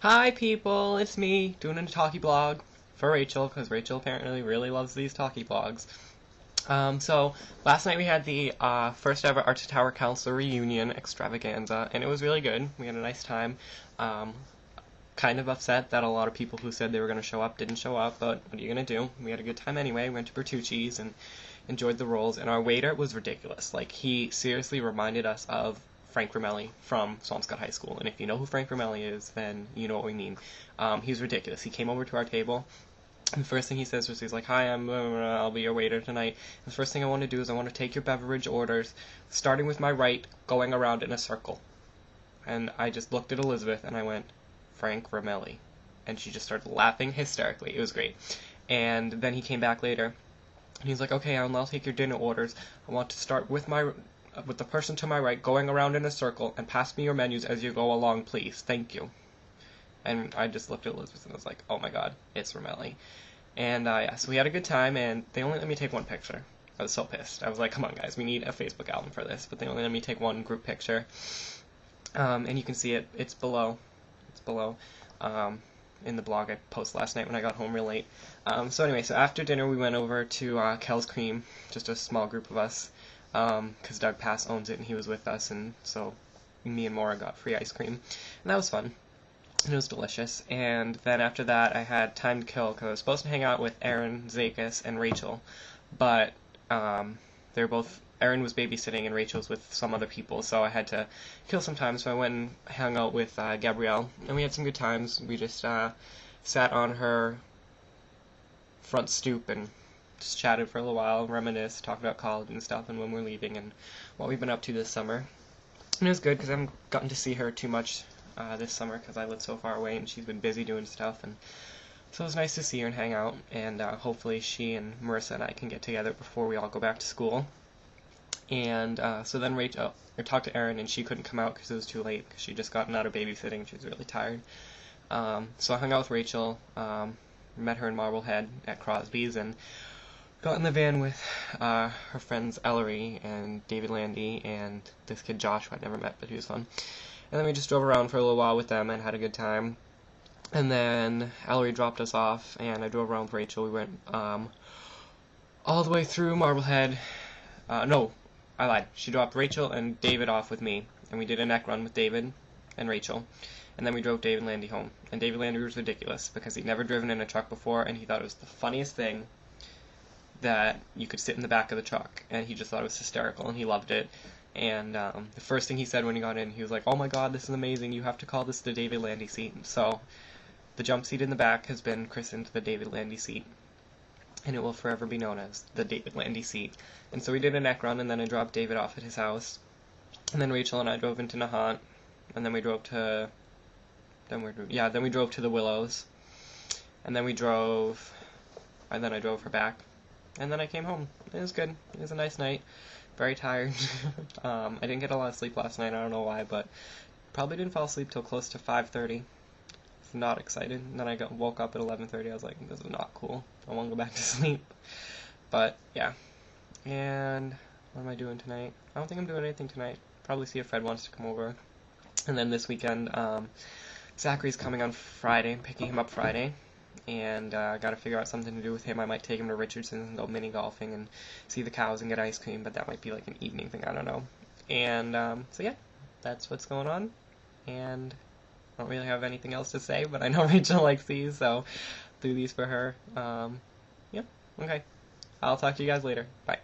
Hi people, it's me doing a Talky Blog for Rachel, because Rachel apparently really loves these Talky Blogs. So last night we had the first ever Arch Tower Council reunion extravaganza, and it was really good. We had a nice time. Kind of upset that a lot of people who said they were going to show up didn't show up, but what are you going to do? We had a good time anyway. We went to Bertucci's and enjoyed the rolls, and our waiter was ridiculous. Like, he seriously reminded us of Frank Ramelli from Swampscott High School, and if you know who Frank Ramelli is, then you know what we mean. He's ridiculous. He came over to our table, and the first thing he says was, he's like, "Hi, I'll be your waiter tonight. The first thing I want to do is I want to take your beverage orders, starting with my right, going around in a circle." And I just looked at Elizabeth, and I went, "Frank Ramelli," and she just started laughing hysterically. It was great. And then he came back later, and he's like, "Okay, I'll take your dinner orders. I want to start with the person to my right, going around in a circle, and pass me your menus as you go along, please. Thank you." And I just looked at Elizabeth and was like, "Oh my God, it's Ramelli." And yeah, so we had a good time, and they only let me take one picture. I was so pissed. I was like, "Come on, guys, we need a Facebook album for this," but they only let me take one group picture. And you can see it. It's below. It's below. In the blog I posted last night when I got home real late. So anyway, so after dinner we went over to Kel's Cream, just a small group of us, because Doug Pass owns it and he was with us, and so me and Maura got free ice cream, and that was fun, and it was delicious. And then after that I had time to kill, because I was supposed to hang out with Aaron, Zakis, and Rachel, but they're both, Erin was babysitting and Rachel was with some other people, so I had to kill some time, so I went and hung out with Gabrielle, and we had some good times. We just sat on her front stoop and just chatted for a little while, reminisced, talked about college and stuff, and when we're leaving, and what we've been up to this summer. And it was good, because I haven't gotten to see her too much this summer, because I live so far away, and she's been busy doing stuff, and so it was nice to see her and hang out, and hopefully she and Marissa and I can get together before we all go back to school. And so then Rachel, I talked to Erin, and she couldn't come out because it was too late, because she'd just gotten out of babysitting. She was really tired. So I hung out with Rachel, met her in Marblehead at Crosby's, and got in the van with her friends Ellery and David Landy and this kid Josh, who I'd never met, but he was fun. And then we just drove around for a little while with them and had a good time. And then Ellery dropped us off, and I drove around with Rachel. We went all the way through Marblehead. No, I lied. She dropped Rachel and David off with me, and we did a neck run with David and Rachel, and then we drove David Landy home. And David Landy was ridiculous, because he'd never driven in a truck before, and he thought it was the funniest thing that you could sit in the back of the truck, and he just thought it was hysterical, and he loved it. And the first thing he said when he got in, he was like, "Oh my God, this is amazing, you have to call this the David Landy seat." So the jump seat in the back has been christened the David Landy seat, and it will forever be known as the David Landy seat. And so we did a neck run, and then I dropped David off at his house, and then Rachel and I drove into Nahant, and then we drove to, then we drove to the Willows, and then I drove her back, and then I came home. It was good. It was a nice night. Very tired. I didn't get a lot of sleep last night. I don't know why, but probably didn't fall asleep till close to 5:30. Not excited. And then I woke up at 11:30. I was like, this is not cool. I want to go back to sleep. But yeah. And what am I doing tonight? I don't think I'm doing anything tonight. Probably see if Fred wants to come over. And then this weekend, Zachary's coming on Friday. I'm picking him up Friday. And I gotta figure out something to do with him. I might take him to Richardson's and go mini golfing and see the cows and get ice cream, but that might be like an evening thing. I don't know. And so yeah, that's what's going on. And I don't really have anything else to say, but I know Rachel likes these, so do these for her. Yeah, okay. I'll talk to you guys later. Bye.